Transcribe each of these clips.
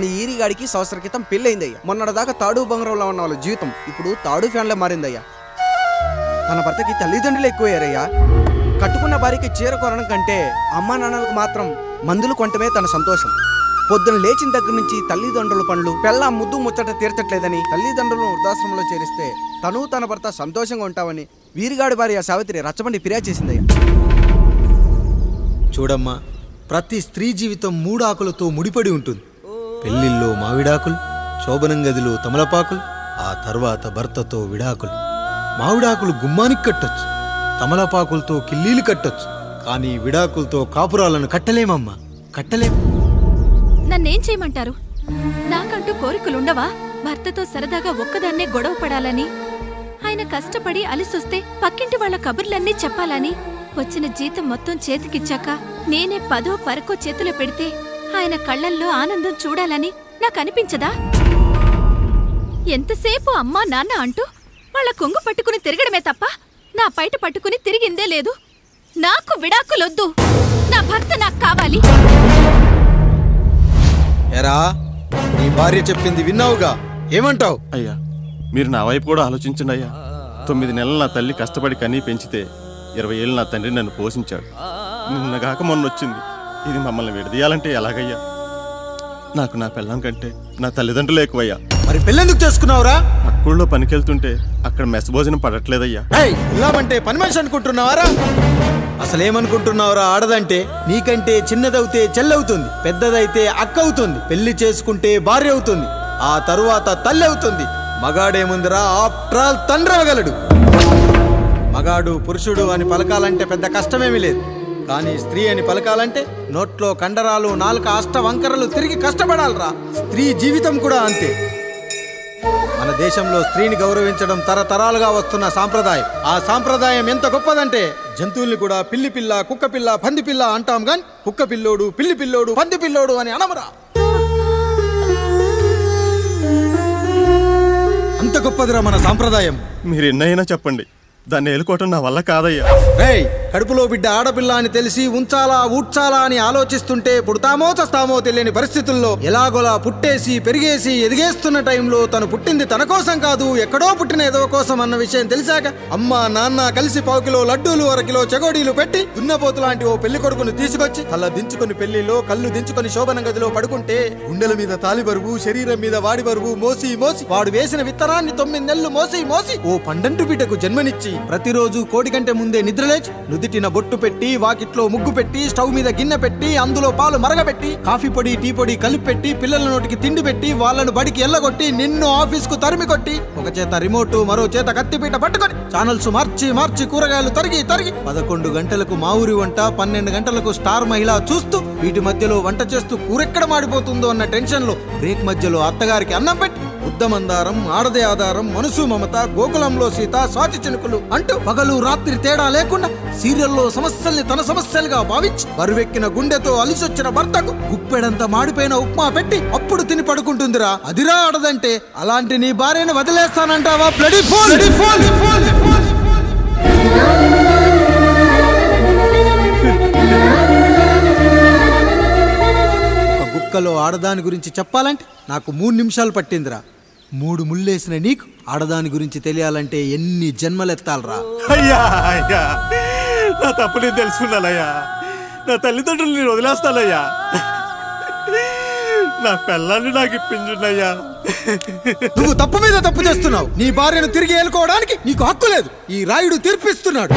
మన ఈరిగాడికి సంవత్సర క్రితం పెళ్ళయిందయ్యా. మొన్నటిదాకా తాడు బంగారంలో ఉన్న వాళ్ళ జీవితం ఇప్పుడు తాడు ఫ్యాన్లో మారిందయ్యా. తన భర్తకి తల్లిదండ్రులు ఎక్కువయ్యారయ్యా. కట్టుకున్న భార్యకి చీర కొనడం కంటే అమ్మా నాన్నలకు మాత్రం మందులు కొనటమే తన సంతోషం. పొద్దున లేచిన దగ్గర నుంచి తల్లిదండ్రుల పనులు పెళ్ళ ముద్దు ముచ్చట తీర్చట్లేదని తల్లిదండ్రులను వృద్ధాశ్రమంలో చేరిస్తే తను తన భర్త సంతోషంగా ఉంటామని వీరిగాడి భార్య సావిత్రి రచ్చబండి ఫిర్యాదు చేసిందయ్యా. చూడమ్మా, ప్రతి స్త్రీ జీవితం 3 ఆకులతో ముడిపడి ఉంటుంది. పెళ్లిల్లో మావిడాకులు, శోభనం గదిలో తమలపాకులు, ఆ తర్వాత భర్తతో విడాకులు. మావిడాకులు గుమ్మానికి కట్టొచ్చు, తమలపాకులతో కిల్లీలు కట్టొచ్చు, కానీ విడాకులతో కాపురాలను కట్టలేమమ్మా, కట్టలేం. నన్నేం చేయమంటారు? నాకంటూ కోరికలుండవా? భర్తతో సరదాగా ఒక్కదాన్నే గొడవ పడాలని, ఆయన కష్టపడి అలిసొస్తే పక్కింటి వాళ్ల కబుర్లన్నీ చెప్పాలని, వచ్చిన జీతం మొత్తం చేతికిచ్చాక నేనే 10ో 12కో చేతిలో పెడితే ఆయన కళ్లల్లో ఆనందం చూడాలని నాకనిపించదా? ఎంతసేపు అమ్మా నాన్న అంటూ వాళ్ళ కొంగు పట్టుకుని తిరగడమే తప్ప నా పైట పట్టుకుని తిరిగిందే లేదు. నాకు విడాకులొద్దు, నా భర్త నాకు కావాలి. ఎరా, నీ భార్య చెప్పింది విన్నావుగా, ఏమంటావు? అయ్యా, మీరు నా వైపు కూడా ఆలోచించండి అయ్యా. 9 నెలలు నా తల్లి కష్టపడి కన్నీ పెంచితే 20 ఏళ్ళు నా తండ్రి నన్ను పోషించాడు. నిన్నగాక మొన్నొచ్చింది. ఇది మమ్మల్ని విడదీయాలంటే ఎలాగయ్యా? నాకు నా పెళ్ళం కంటే నా తల్లిదండ్రులు ఎక్కువయ్యా. మరి పెళ్ళెందుకు చేసుకున్నావురా? అక్కుల్లో పనికెళ్తుంటే అక్కడ మెస్ భోజనం పడట్లేదయ్యా. ఇల్లామంటే పని మనిషి అనుకుంటున్నావారా? అసలేమనుకుంటున్నావురా? ఆడదంటే నీకంటే చిన్నదవుతే చెల్లవుతుంది, పెద్దదైతే అక్క అవుతుంది, పెళ్లి చేసుకుంటే భార్య అవుతుంది, ఆ తరువాత తల్లి అవుతుంది. మగాడేముందిరా, ఆఫ్టర్ ఆల్ తండ్రి అవగలడు. మగాడు పురుషుడు అని పలకాలంటే పెద్ద కష్టమేమీ లేదు. కానీ స్త్రీ అని పలకాలంటే నోట్లో కండరాలు, నాలుక అష్టవంకరలు తిరిగి కష్టపడాలరా. స్త్రీ జీవితం కూడా అంతే. మన దేశంలో స్త్రీని గౌరవించడం తరతరాలుగా వస్తున్న సాంప్రదాయం. ఆ సాంప్రదాయం ఎంత గొప్పదంటే జంతువుల్ని కూడా పిల్లి పిల్ల, కుక్క పిల్ల, పంది పిల్ల అంటాం గాని కుక్క పిల్లోడు, పిల్లి పిల్లోడు, పంది పిల్లోడు అని అనమరా. అంత గొప్పదిరా మన సాంప్రదాయం. మీరు ఎన్నైనా చెప్పండి, దాన్ని ఏలుకోవటం నా వల్ల కాదయ్యా. రేయ్, కడుపులో బిడ్డ ఆడపిల్ల అని తెలిసి ఉంచాలా ఊడ్చాలా అని ఆలోచిస్తుంటే పుడతామో చస్తామో తెలియని పరిస్థితుల్లో ఎలాగోలా పుట్టేసి పెరిగేసి ఎదిగేస్తున్న టైంలో తను పుట్టింది తన కోసం కాదు, ఎక్కడో పుట్టిన ఏదో కోసం అన్న విషయం తెలిసాక అమ్మ నాన్న కలిసి 1 కిలో లడ్డూలు, 1 కిలో చెగోడీలు పెట్టి దున్నపోతు లాంటి ఓ పెళ్లి కొడుకును తీసుకొచ్చి తల దించుకొని పెళ్లిలో కళ్ళు దించుకొని శోభన గదిలో పడుకుంటే గుండెల మీద తాలి బరువు, శరీరం మీద వాడి బరువు మోసి మోసి వాడు వేసిన విత్తనాన్ని 9 నెలలు మోసి మోసి ఓ పండంటు బిడ్డకు జన్మనిచ్చి ప్రతిరోజు కోడి కంటే ముందే నిద్రలేచి నుదిటిన బొట్టు పెట్టి, వాకిట్లో ముగ్గు పెట్టి, స్టవ్ మీద గిన్నె పెట్టి, అందులో పాలు మరగబెట్టి, కాఫీ పొడి టీ పొడి కలిపి పెట్టి, పిల్లల నోటికి తిండి పెట్టి, వాళ్ళను బడికి ఎల్లగొట్టి, నిన్ను ఆఫీస్కు తరిమి కొట్టి, ఒక చేత రిమోట్ మరో చేత కత్తిపీట పట్టుకొని ఛానల్స్ మార్చి మార్చి కూరగాయలు తరిగి తరిగి 11 గంటలకు మా ఊరి వంట, 12 గంటలకు స్టార్ మహిళ చూస్తూ, వీటి మధ్యలో వంట చేస్తూ కూరెక్కడ మాడిపోతుందో అన్న టెన్షన్ లో బ్రేక్ మధ్యలో అత్తగారికి అన్నం పెట్టి, ఉద్దమందారం, ఆడదే ఆధారం, మనసు మమత, గోకులంలో సీత, స్వాతి చినుకులు అంటూ పగలు రాత్రి తేడా లేకుండా సీరియల్లో సమస్యల్ని తన సమస్యలుగా భావించి బరువెక్కిన గుండెతో అలిసొచ్చిన భర్తకు గుప్పెడంత మాడిపోయిన ఉప్మా పెట్టి అప్పుడు తిని పడుకుంటుందిరా. అదిరా ఆడదంటే. అలాంటి నీ భార్యను వదిలేస్తానంటావా? Bloody fool! బుక్కలో ఆడదాని గురించి చెప్పాలంటే నాకు 3 నిమిషాలు పట్టిందిరా. 3 ముళ్ళేసిన నీకు ఆడదాని గురించి తెలియాలంటే ఎన్ని జన్మలెత్తాలరా. అయ్యా అయ్యా, నా తప్పు నేను తెలుసుకున్నానయ్యా. నా తల్లిదండ్రులు నేను వదిలేస్తానయ్యా. నా పిల్లల్ని నాకు ఇప్పించున్నాయ్యా. నువ్వు తప్పు మీద తప్పు చేస్తున్నావు. నీ భార్యను తిరిగి ఏలుకోవడానికి నీకు హక్కు లేదు. ఈ రాయుడు తీర్పిస్తున్నాడు.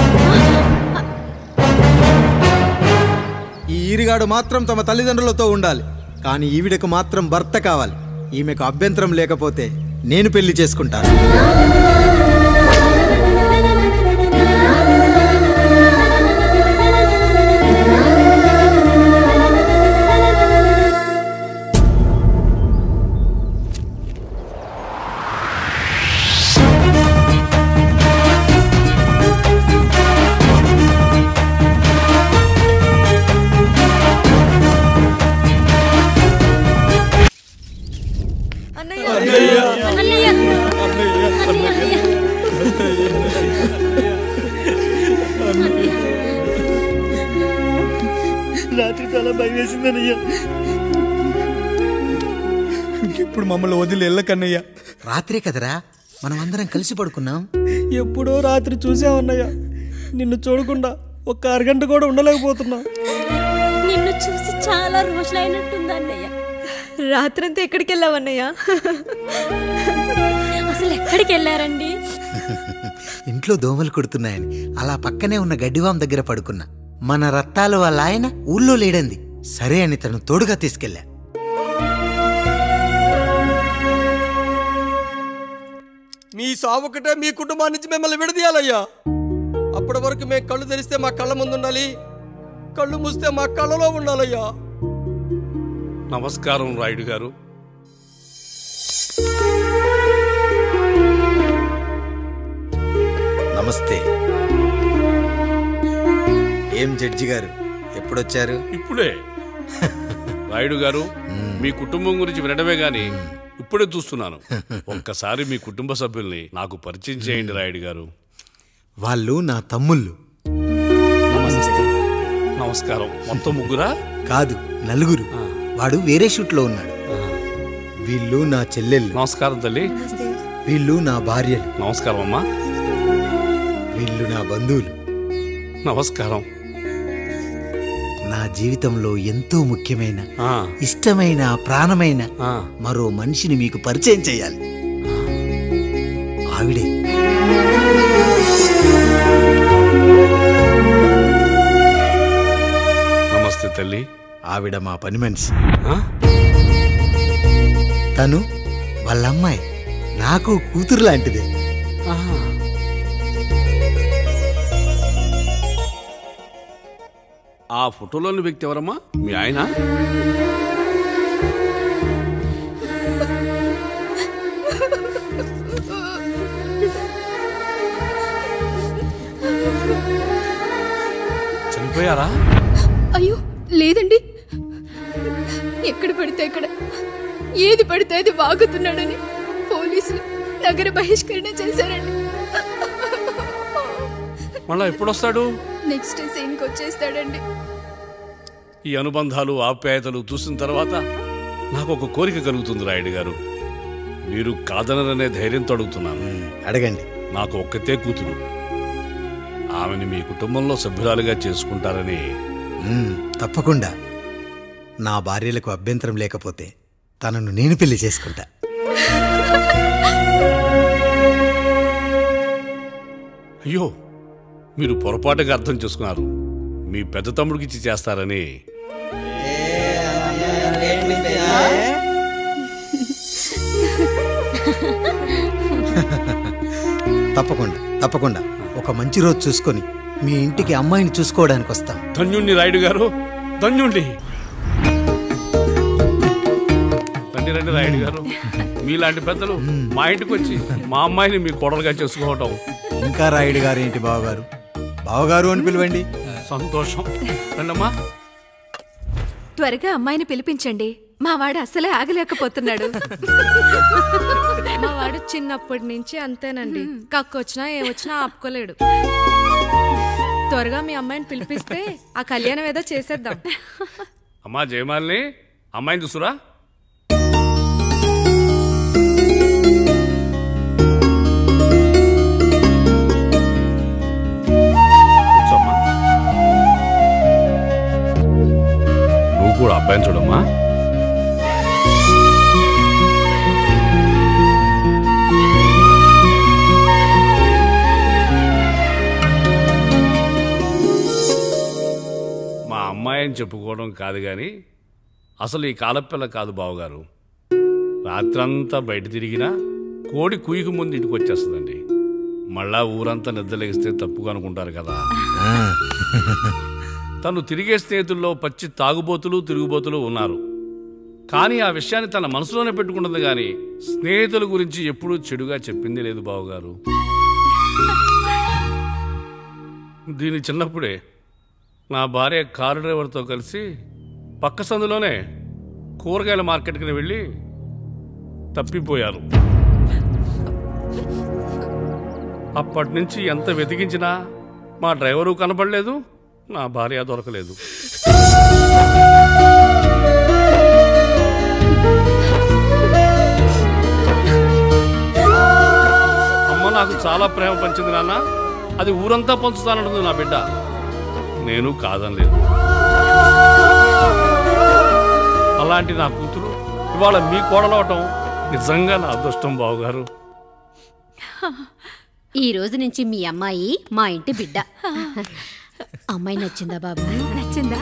ఈ ఈరిగాడు మాత్రం తమ తల్లిదండ్రులతో ఉండాలి, కానీ ఈవిడకు మాత్రం భర్త కావాలి. ఈమెకు అభ్యంతరం లేకపోతే నేను పెళ్లి చేసుకుంటాను. రాత్రి చాలా భయం వేసిందనయ్యా. ఇప్పుడు మమ్మల్ని వదిలి వెళ్ళకన్నయ్య. రాత్రే కదరా మనం అందరం కలిసి పడుకున్నాం. ఎప్పుడో రాత్రి చూసామన్నయ్య, నిన్ను చూడకుండా ఒక్క అరగంట కూడా ఉండలేకపోతున్నా. నిన్ను చూసి చాలా రోజులైనట్టుంది అన్నయ్య. రాత్రంతా ఎక్కడికి వెళ్ళావన్నయ్య? అసలు ఎక్కడికి వెళ్ళారండి? ఇంట్లో దోమలు కొడుతున్నాయని అలా పక్కనే ఉన్న గడ్డివాం దగ్గర పడుకున్నా. మన రత్తాలు వాళ్ళ ఆయన ఊళ్ళో లేడంది. సరే అని తను తోడుగా తీసుకెళ్ళా. మీ సావుకటే మీ కుటుంబాన్ని నుంచి మిమ్మల్ని విడదీయాలయ్యా. అప్పటి వరకు మేము కళ్ళు తెరిస్తే మా కళ్ళ ముందు ఉండాలి, కళ్ళు మూస్తే మా కళ్ళలో ఉండాలయ్యా. నమస్కారం రాయుడు గారు. నమస్తే. ఏం జడ్జి గారు ఎప్పుడొచ్చారు? ఇప్పుడే. రాయుడు గారు, మీ కుటుంబం గురించి వినడమే గాని ఇప్పుడే చూస్తున్నాను. ఒక్కసారి మీ కుటుంబ సభ్యుల్ని నాకు పరిచయం చేయండి రాయుడు గారు. వాళ్ళు నా తమ్ముళ్ళు. నమస్కారం. మొత్తం ముగ్గురా? కాదు, నలుగురు. వాడు వేరే షూట్లో ఉన్నాడు. వీళ్ళు నా చెల్లెళ్ళు. నమస్కారం తల్లి. వీళ్ళు నా భార్యలు. నమస్కారం అమ్మా. వీళ్ళు నా బంధువులు. నమస్కారం. నా జీవితంలో ఎంతో ముఖ్యమైన, ఇష్టమైన, ప్రాణమైన మరో మనిషిని మీకు పరిచయం చేయాలి. ఆవిడే. నమస్తే తల్లి. ఆవిడ మా పని మనిషి. తను వాళ్ళ అమ్మాయి. నాకు కూతురు లాంటిదే. ఆ ఫోటోలోని వ్యక్తి ఎవరమ్మా? మీ ఆయన? చనిపోయారా? అయ్యో లేదండి. ఎక్కడ పడితే అక్కడ, ఏది పడితే అది వాగుతున్నాడని పోలీసులు నగర బహిష్కరణ చేశారండి. మళ్ళా ఎప్పుడొస్తాడు? నెక్స్ట్ సీన్కి వచ్చేస్తాడండి. ఈ అనుబంధాలు, ఆప్యాయతలు చూసిన తర్వాత నాకు ఒక కోరిక కలుగుతుంది రాయుడు గారు. మీరు కాదనరనే ధైర్యంతో అడుగుతున్నాను. అడగండి. నాకు ఒక్కతే కూతురు. ఆమెను మీ కుటుంబంలో సభ్యురాలుగా చేసుకుంటారని. తప్పకుండా. నా భార్యలకు అభ్యంతరం లేకపోతే తనను నేను పెళ్లి చేసుకుంటా. అయ్యో, మీరు పొరపాటుగా అర్థం చేసుకున్నారు. మీ పెద్ద తమ్ముడికి ఇచ్చి చేస్తారని. తప్పకుండా తప్పకుండా ఒక మంచి రోజు చూసుకొని మీ ఇంటికి అమ్మాయిని చూసుకోవడానికి వస్తాం. ధన్యుణ్ణి రాయుడు గారు, ధన్యుణ్ణి. రండి రండి రాయుడు గారు. మీలాంటి పెద్దలు మా ఇంటికి వచ్చి మా అమ్మాయిని మీ కోడలుగా చేసుకోవటం. ఇంకా రాయుడు గారు ఏంటి బావగారు? బావగారు అని పిలవండి. సంతోషం. రండమ్మా. త్వరగా అమ్మాయిని పిలిపించండి. మా వాడు అసలే ఆగలేకపోతున్నాడు. మా వాడు చిన్నప్పటి నుంచి అంతేనండి. కక్కొచ్చినా ఏమొచ్చినా ఆపుకోలేడు. త్వరగా మీ అమ్మాయిని పిలిపిస్తే ఆ కళ్యాణం ఏదో చేసేద్దాం. అమ్మా జయమాలిని, అమ్మాయిని చూసురా. కూర్చోమ్మా. నువ్వు కూడా అబ్బాయిని చూడమ్మా. అమ్మాయి అని చెప్పుకోవడం కాదు కానీ అసలు ఈ కాలపిల్ల కాదు బావగారు. రాత్రంతా బయట తిరిగినా కోడి కుయ్యకు ముందు ఇంటికి వచ్చేస్తుందండి. మళ్ళా ఊరంతా నిద్రలేగిస్తే తప్పుగా అనుకుంటారు కదా. తను తిరిగే స్నేహితుల్లో పచ్చి తాగుబోతులు, తిరుగుబోతులు ఉన్నారు. కానీ ఆ విషయాన్ని తన మనసులోనే పెట్టుకుంటుంది కానీ స్నేహితుల గురించి ఎప్పుడూ చెడుగా చెప్పింది లేదు బావగారు. దీని చిన్నప్పుడే నా భార్య కారు డ్రైవర్తో కలిసి పక్క సందులోనే కూరగాయల మార్కెట్కి వెళ్ళి తప్పిపోయారు. అప్పటి నుంచి ఎంత వెతికించినా మా డ్రైవరు కనపడలేదు, నా భార్య దొరకలేదు. చాలా ప్రేమ పంచింది నాన్న. అది ఊరంతా పంచుతానంటుంది నా బిడ్డ. నేను కాదనలేదు. అలాంటి నా కూతురు ఇవాళ మీ కోడలవటం నిజంగా నా అదృష్టం బావగారు. ఈ రోజు నుంచి మీ అమ్మాయి మా ఇంటి బిడ్డ. అమ్మాయి నచ్చిందా బాబు? నచ్చిందా?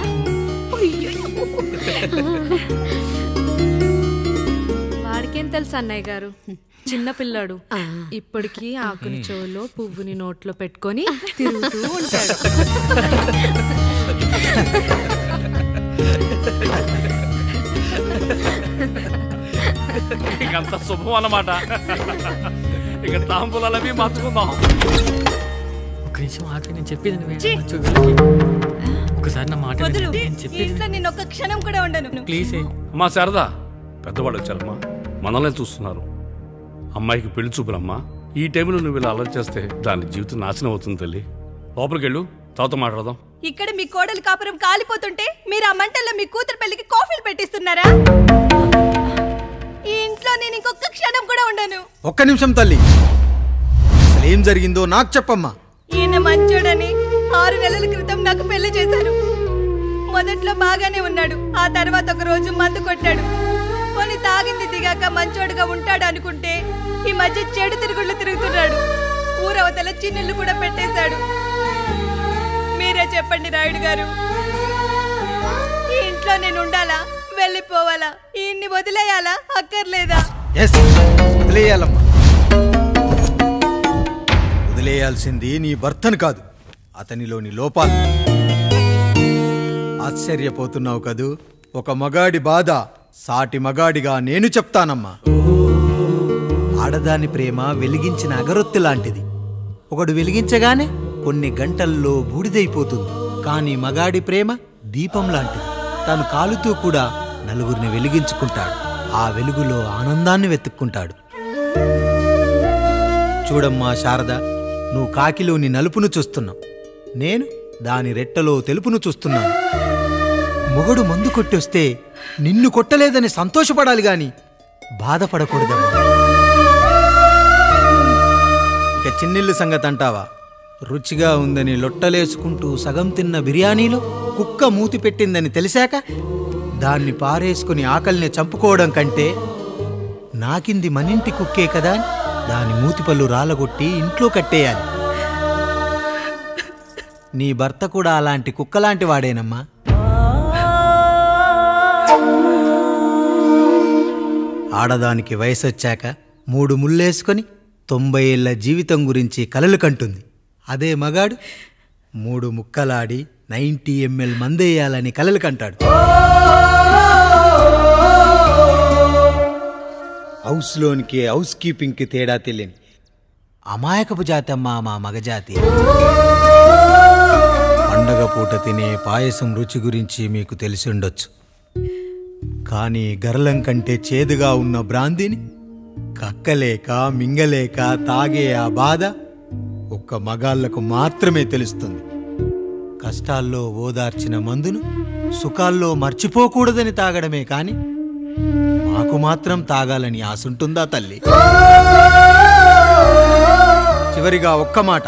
వాడికేం తెలుసు అన్నయ్య గారు, చిన్న పిల్లాడు. ఇప్పటికీ ఆకుని చెవులో పువ్వుని నోట్లో పెట్టుకొని తిరుగుతూ ఉంటాడు. ఇకంత శుభం అన్నమాట. ఇక తాంబూలాలవి మార్చుకుందాం. ఒక నిమిషం ఆగి, నేను చెప్పేది ఒకసారి నా మాట ఇంట్లో నేను ఒక్క క్షణం కూడా ఉండను. ప్లీజ్. అమ్మా శారదా, పెద్దవాళ్ళు వచ్చారమ్మా, మనల్ని చూస్తున్నారు. అమ్మాయికి పెళ్లి చూపులమ్మా. ఈ టైంలో నువ్వు ఇలా అలర్ట్ చేస్తే దాని జీవితం నాశనం అవుతుంది తల్లి. లోపలికి వెళ్ళు, తర్వాత మాట్లాడదాం. ఇక్కడ మీ కోడలు కాపురం కాలిపోతుంటే మీరు ఆ మంటల్లో మీ కూతురు పెళ్లికి కాఫీలు పెట్టిస్తున్నారా? ఈ ఇంట్లో నేను ఇంకొక క్షణం కూడా ఉండను. ఒక్క నిమిషం తల్లి, అసలేం జరిగిందో నాకు చెప్పమ్మా. ఈయన మంచోడని 6 నెలల క్రితం నాకు పెళ్లి చేశారు. మొదట్లో బాగానే ఉన్నాడు. ఆ తర్వాత ఒక రోజు మందు కొట్టాడు. కొని తాగింది దిగాక మంచోడుగా ఉంటాడు అనుకుంటే ఈ మధ్య చెడు తిరుగుళ్ళు తిరుగుతున్నాడు. ఊరవతల చిన్నుళ్ళు కూడా పెట్టేశాడు. మీరే చెప్పండి రాయుడు గారు, ఈ ఇంట్లో నేను ఉండాలా, వెళ్ళిపోవాలా, ఈయన్ని వదిలేయాలా, అక్కర్లేదా? వదిలేయాలమ్మా. వదిలేయాల్సింది నీ భర్తను కాదు, అతనిలోని లోపాలు. ఆశ్చర్యపోతున్నావు కదూ? ఒక మగాడి బాధ సాటి మగాడిగా నేను చెప్తానమ్మా. ఆడదాని ప్రేమ వెలిగించిన అగరొత్తి లాంటిది. ఒకడు వెలిగించగానే కొన్ని గంటల్లో బూడిదైపోతుంది. కానీ మగాడి ప్రేమ దీపం లాంటిది. తను కాలుతూ కూడా నలుగురిని వెలిగించుకుంటాడు. ఆ వెలుగులో ఆనందాన్ని వెతుక్కుంటాడు. చూడమ్మా శారద, నువ్వు కాకిలోని నలుపును చూస్తున్నావు, నేను దాని రెట్టలో తెలుపును చూస్తున్నాను. మొగడు మందు కొట్టొస్తే నిన్ను కొట్టలేదని సంతోషపడాలి గాని బాధపడకూడదమ్మా. ఇక చిన్నిల్లు సంగతి అంటావా? రుచిగా ఉందని లొట్టలేసుకుంటూ సగం తిన్న బిర్యానీలో కుక్క మూతి పెట్టిందని తెలిసాక దాన్ని పారేసుకుని ఆకలిని చంపుకోవడం కంటే నాకింది మనింటి కుక్కే కదా అని దాని మూతిపళ్ళు రాలగొట్టి ఇంట్లో కట్టేయాలి. నీ భర్త కూడా అలాంటి కుక్కలాంటి వాడేనమ్మా. ఆడదానికి వయసొచ్చాక 3 ముళ్ళేసుకొని 90 ఏళ్ల జీవితం గురించి కలలు కంటుంది. అదే మగాడు 3 ముక్కలాడి 90 ml మందేయాలని కలలు కంటాడు. హౌస్లోనికి హౌస్ కీపింగ్కి తేడా తెలియని అమాయకపు జాతమ్మా మా మగజాతి. పండగ పూట తినే పాయసం రుచి గురించి మీకు తెలిసి ఉండొచ్చు. కానీ గరళం కంటే చేదుగా ఉన్న బ్రాందీని కక్కలేక మింగలేక తాగే ఆ బాధ ఒక్క మగాళ్లకు మాత్రమే తెలుస్తుంది. కష్టాల్లో ఓదార్చిన మందును సుఖాల్లో మర్చిపోకూడదని తాగడమే కాని మాకు మాత్రం తాగాలని ఆశుంటుందా తల్లి? చివరిగా ఒక్క మాట,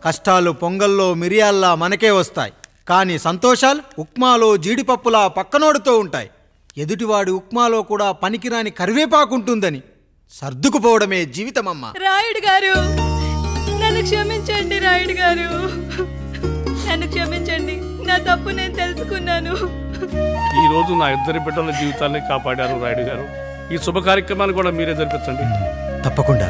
కష్టాలు పొంగల్లో మిరియాల్లా మనకే వస్తాయి, కానీ సంతోషాలు ఉప్మాలో జీడిపప్పులా పక్కనోడుతూ ఉంటాయి. ఎదుటివాడి ఉప్మాలో కూడా పనికిరాని కరివేపాకుంటుందని సర్దుకుపోవడమే జీవితమమ్మా. రాయుడు గారు, నన్ను క్షమించండి. రాయుడు గారు, నన్ను క్షమించండి. నా తప్పు నేను తెలుసుకున్నాను. ఈ రోజు నా 2 బిడ్డల జీవితాన్ని కాపాడారు రాయుడు గారు. ఈ శుభ కార్యక్రమాన్ని కూడా మీరే జరిపించండి. తప్పకుండా.